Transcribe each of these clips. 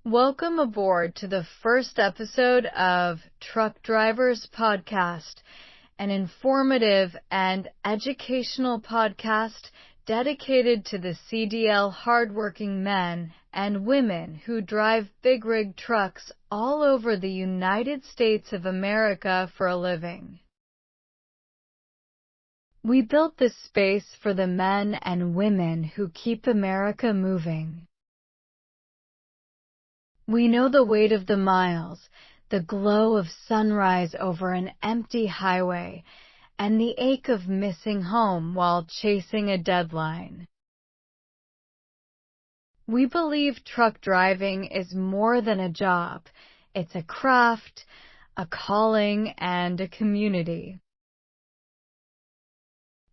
Welcome aboard to the first episode of Truck Drivers Podcast, an informative and educational podcast dedicated to the CDL hardworking men and women who drive big rig trucks all over the United States of America for a living. We built this space for the men and women who keep America moving. We know the weight of the miles, the glow of sunrise over an empty highway, and the ache of missing home while chasing a deadline. We believe truck driving is more than a job. It's a craft, a calling, and a community.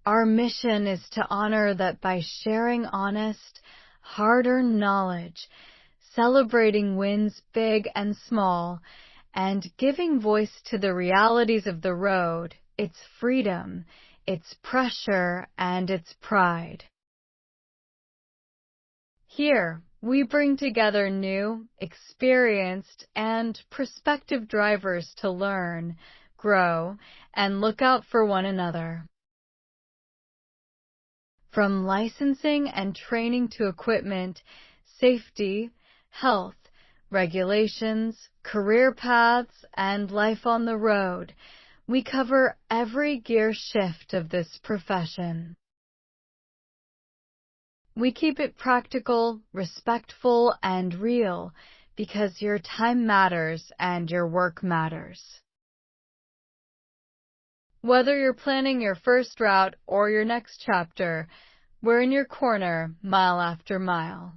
Our mission is to honor that by sharing honest, hard-earned knowledge, celebrating wins big and small, and giving voice to the realities of the road, its freedom, its pressure, and its pride. Here, we bring together new, experienced, and prospective drivers to learn, grow, and look out for one another. From licensing and training to equipment, safety, health, regulations, career paths, and life on the road, we cover every gear shift of this profession. We keep it practical, respectful, and real because your time matters and your work matters. Whether you're planning your first route or your next chapter, we're in your corner mile after mile.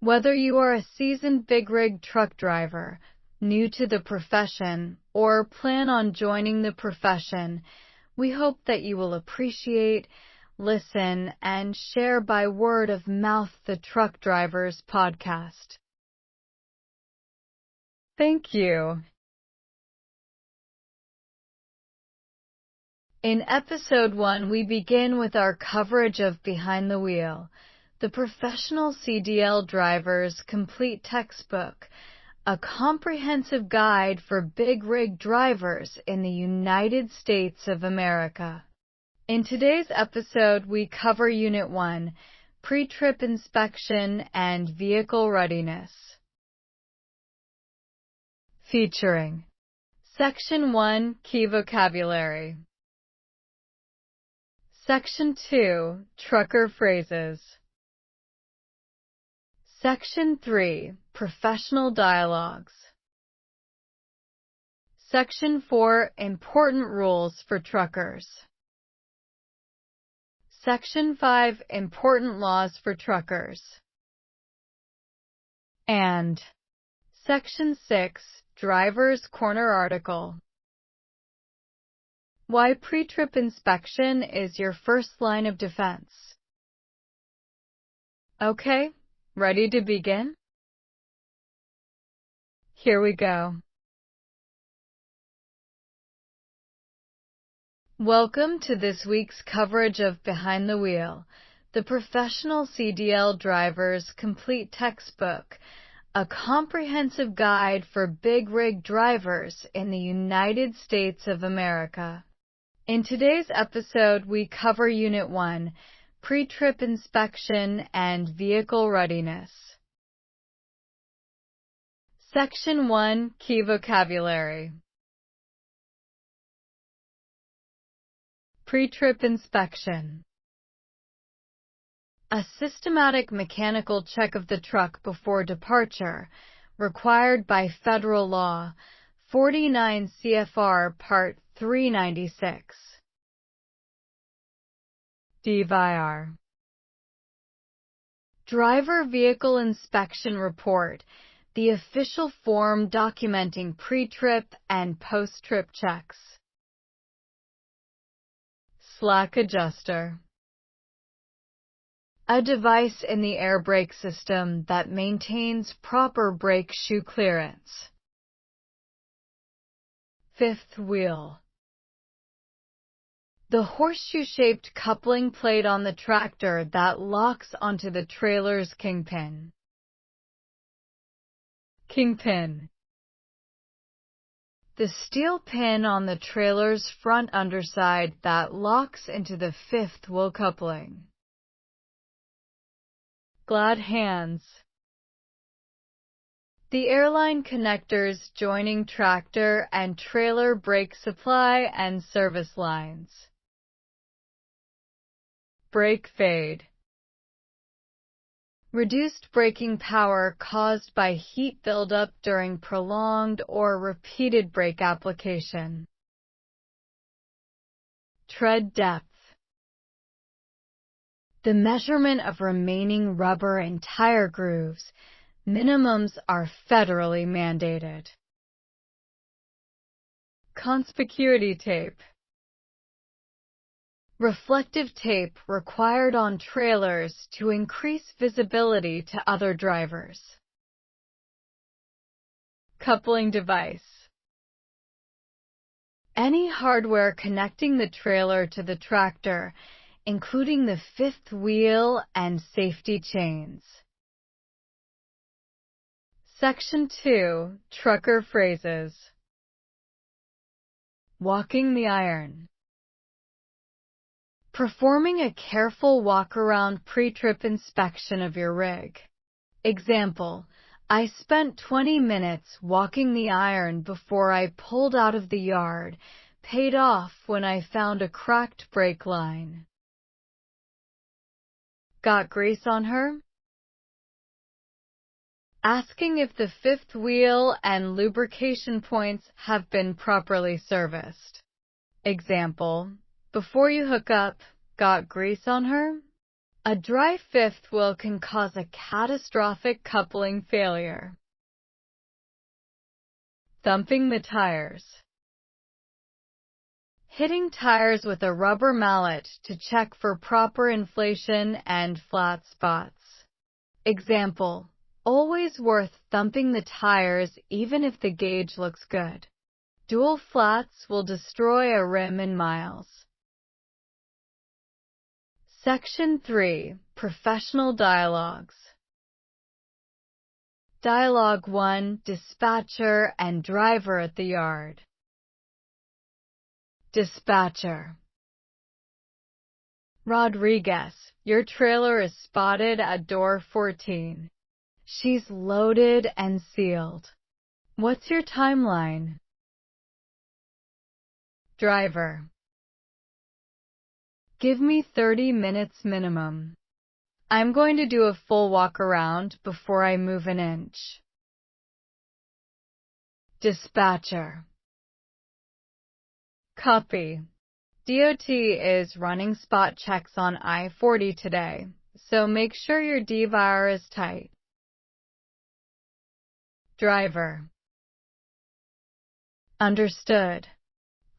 Whether you are a seasoned big rig truck driver, new to the profession, or plan on joining the profession, we hope that you will appreciate, listen, and share by word of mouth the Truck Drivers Podcast. Thank you. In Episode 1, we begin with our coverage of Behind the Wheel, the Professional CDL Driver's Complete Textbook, a comprehensive guide for big rig drivers in the United States of America. In today's episode, we cover Unit 1, Pre-Trip Inspection and Vehicle Readiness. Featuring Section 1, Key Vocabulary. Section 2, Trucker Phrases. Section 3, Professional Dialogues. Section 4, Important Rules for Truckers. Section 5, Important Laws for Truckers. And Section 6, Driver's Corner Article. Why pre-trip inspection is your first line of defense. Okay, ready to begin? Here we go. Welcome to this week's coverage of Behind the Wheel, the Professional CDL Driver's Complete Textbook, a comprehensive guide for big rig drivers in the United States of America. In today's episode, we cover Unit 1, Pre-Trip Inspection and Vehicle Readiness. Section 1, Key Vocabulary. Pre-trip inspection. A systematic mechanical check of the truck before departure, required by federal law, 49 CFR Part 396. DVIR. Driver Vehicle Inspection Report, the official form documenting pre-trip and post-trip checks. Slack adjuster. A device in the air brake system that maintains proper brake shoe clearance. Fifth wheel. The horseshoe-shaped coupling plate on the tractor that locks onto the trailer's kingpin. Kingpin. The steel pin on the trailer's front underside that locks into the fifth wheel coupling. Glad hands. The airline connectors joining tractor and trailer brake supply and service lines. Brake fade. Reduced braking power caused by heat buildup during prolonged or repeated brake application. Tread depth. The measurement of remaining rubber and tire grooves. Minimums are federally mandated. Conspicuity tape. Reflective tape required on trailers to increase visibility to other drivers. Coupling device. Any hardware connecting the trailer to the tractor, including the fifth wheel and safety chains. Section 2. Trucker phrases. Walking the iron. Performing a careful walk-around pre-trip inspection of your rig. Example, I spent 20 minutes walking the iron before I pulled out of the yard, paid off when I found a cracked brake line. Got grease on her? Asking if the fifth wheel and lubrication points have been properly serviced. Example, before you hook up, got grease on her? A dry fifth wheel can cause a catastrophic coupling failure. Thumping the tires. Hitting tires with a rubber mallet to check for proper inflation and flat spots. Example, always worth thumping the tires even if the gauge looks good. Dual flats will destroy a rim in miles. Section 3. Professional Dialogues. Dialogue 1. Dispatcher and driver at the yard. Dispatcher. Rodriguez, your trailer is spotted at door 14. She's loaded and sealed. What's your timeline? Driver. Give me 30 minutes minimum. I'm going to do a full walk around before I move an inch. Dispatcher. Copy. DOT is running spot checks on I-40 today, so make sure your D-wire is tight. Driver. Understood.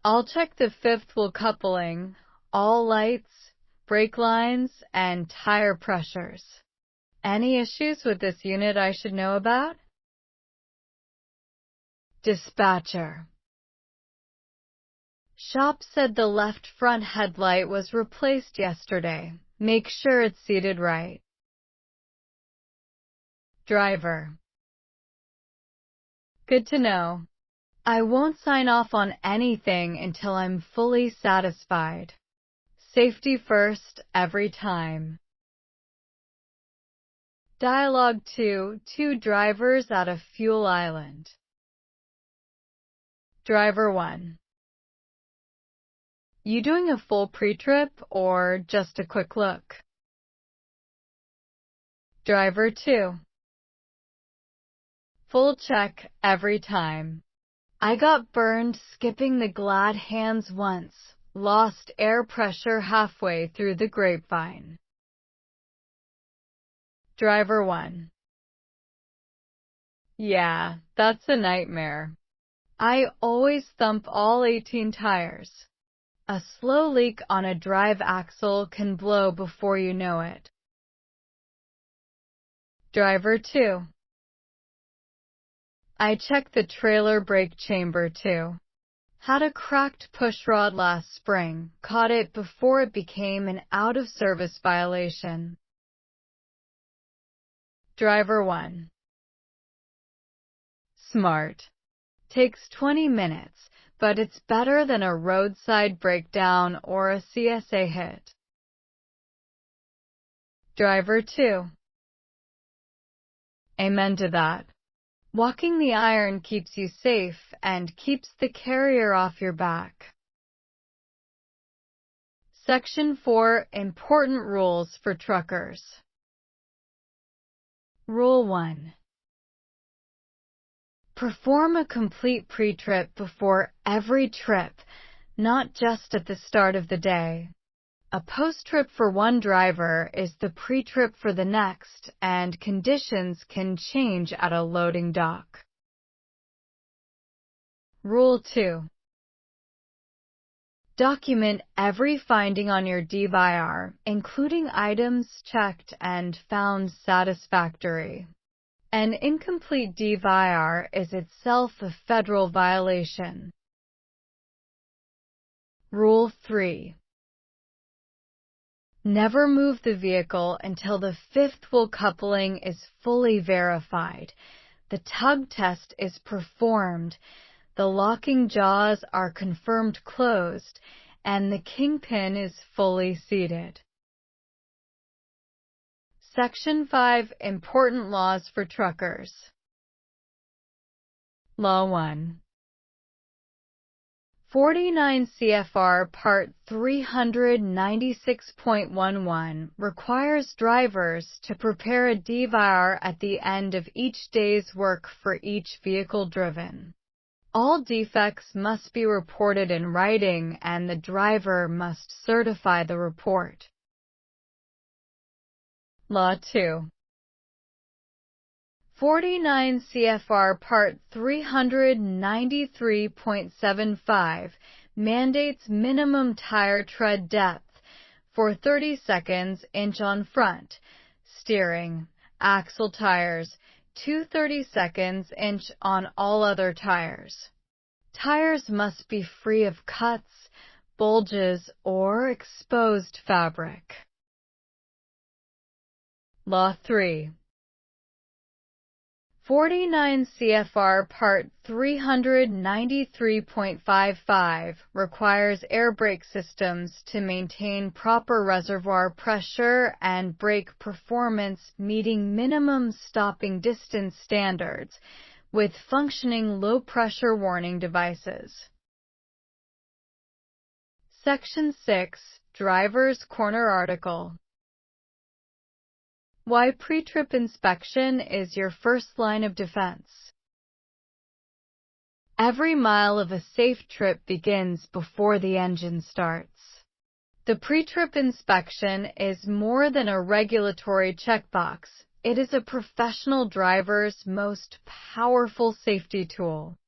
I'll check the fifth wheel coupling, all lights, brake lines, and tire pressures. Any issues with this unit I should know about? Dispatcher. Shop said the left front headlight was replaced yesterday. Make sure it's seated right. Driver. Good to know. I won't sign off on anything until I'm fully satisfied. Safety first, every time. Dialogue 2. Two drivers at a fuel island. Driver 1. You doing a full pre-trip or just a quick look? Driver 2. Full check every time. I got burned skipping the glad hands once. Lost air pressure halfway through the grapevine. Driver 1. Yeah, that's a nightmare. I always thump all 18 tires. A slow leak on a drive axle can blow before you know it. Driver 2. I checked the trailer brake chamber too. Had a cracked pushrod last spring, caught it before it became an out-of-service violation. Driver 1. Smart. Takes 20 minutes, but it's better than a roadside breakdown or a CSA hit. Driver 2. Amen to that. Walking the iron keeps you safe and keeps the carrier off your back. Section 4. Important rules for truckers. Rule 1. Perform a complete pre-trip before every trip, not just at the start of the day. A post-trip for one driver is the pre-trip for the next, and conditions can change at a loading dock. Rule 2. Document every finding on your DVIR, including items checked and found satisfactory. An incomplete DVIR is itself a federal violation. Rule 3. Never move the vehicle until the fifth wheel coupling is fully verified, the tug test is performed, the locking jaws are confirmed closed, and the kingpin is fully seated. Section 5. Important laws for truckers. Law 1. 49 CFR Part 396.11 requires drivers to prepare a DVIR at the end of each day's work for each vehicle driven. All defects must be reported in writing, and the driver must certify the report. Law 2. 49 CFR Part 393.75 mandates minimum tire tread depth for 30 seconds inch on front, steering, axle tires, 2 seconds inch on all other tires. Tires must be free of cuts, bulges, or exposed fabric. Law 3. 49 CFR Part 393.55 requires air brake systems to maintain proper reservoir pressure and brake performance meeting minimum stopping distance standards with functioning low-pressure warning devices. Section 6. Driver's Corner Article. Why pre-trip inspection is your first line of defense. Every mile of a safe trip begins before the engine starts. The pre-trip inspection is more than a regulatory checkbox. It is a professional driver's most powerful safety tool.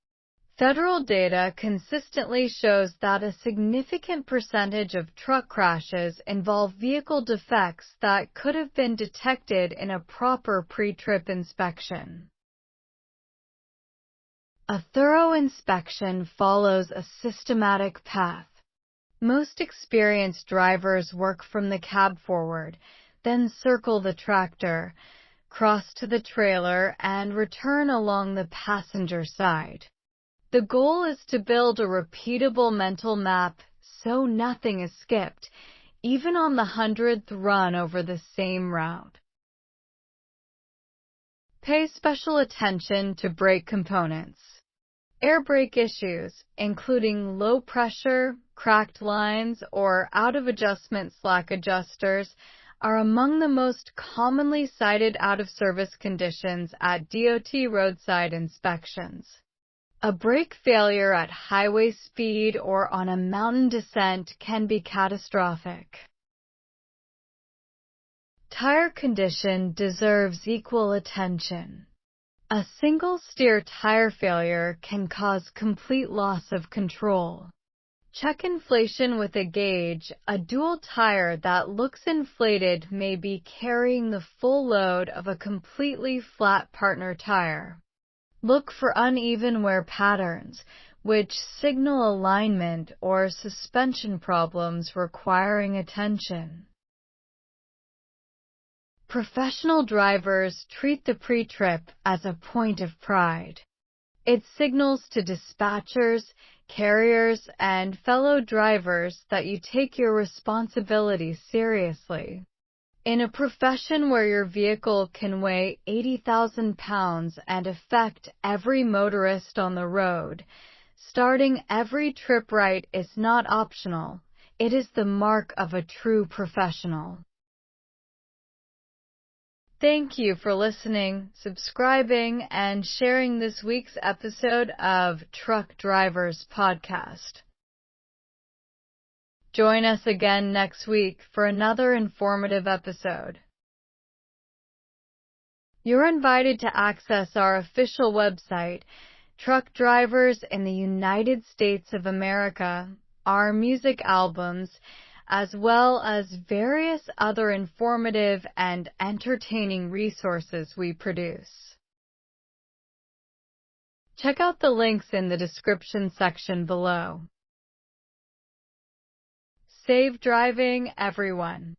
Federal data consistently shows that a significant percentage of truck crashes involve vehicle defects that could have been detected in a proper pre-trip inspection. A thorough inspection follows a systematic path. Most experienced drivers work from the cab forward, then circle the tractor, cross to the trailer, and return along the passenger side. The goal is to build a repeatable mental map so nothing is skipped, even on the 100th run over the same route. Pay special attention to brake components. Air brake issues, including low pressure, cracked lines, or out-of-adjustment slack adjusters, are among the most commonly cited out-of-service conditions at DOT roadside inspections. A brake failure at highway speed or on a mountain descent can be catastrophic. Tire condition deserves equal attention. A single steer tire failure can cause complete loss of control. Check inflation with a gauge. A dual tire that looks inflated may be carrying the full load of a completely flat partner tire. Look for uneven wear patterns, which signal alignment or suspension problems requiring attention. Professional drivers treat the pre-trip as a point of pride. It signals to dispatchers, carriers, and fellow drivers that you take your responsibilities seriously. In a profession where your vehicle can weigh 80,000 pounds and affect every motorist on the road, starting every trip right is not optional. It is the mark of a true professional. Thank you for listening, subscribing, and sharing this week's episode of Truck Drivers Podcast. Join us again next week for another informative episode. You're invited to access our official website, Truck Drivers in the United States of America, our music albums, as well as various other informative and entertaining resources we produce. Check out the links in the description section below. Safe driving, everyone.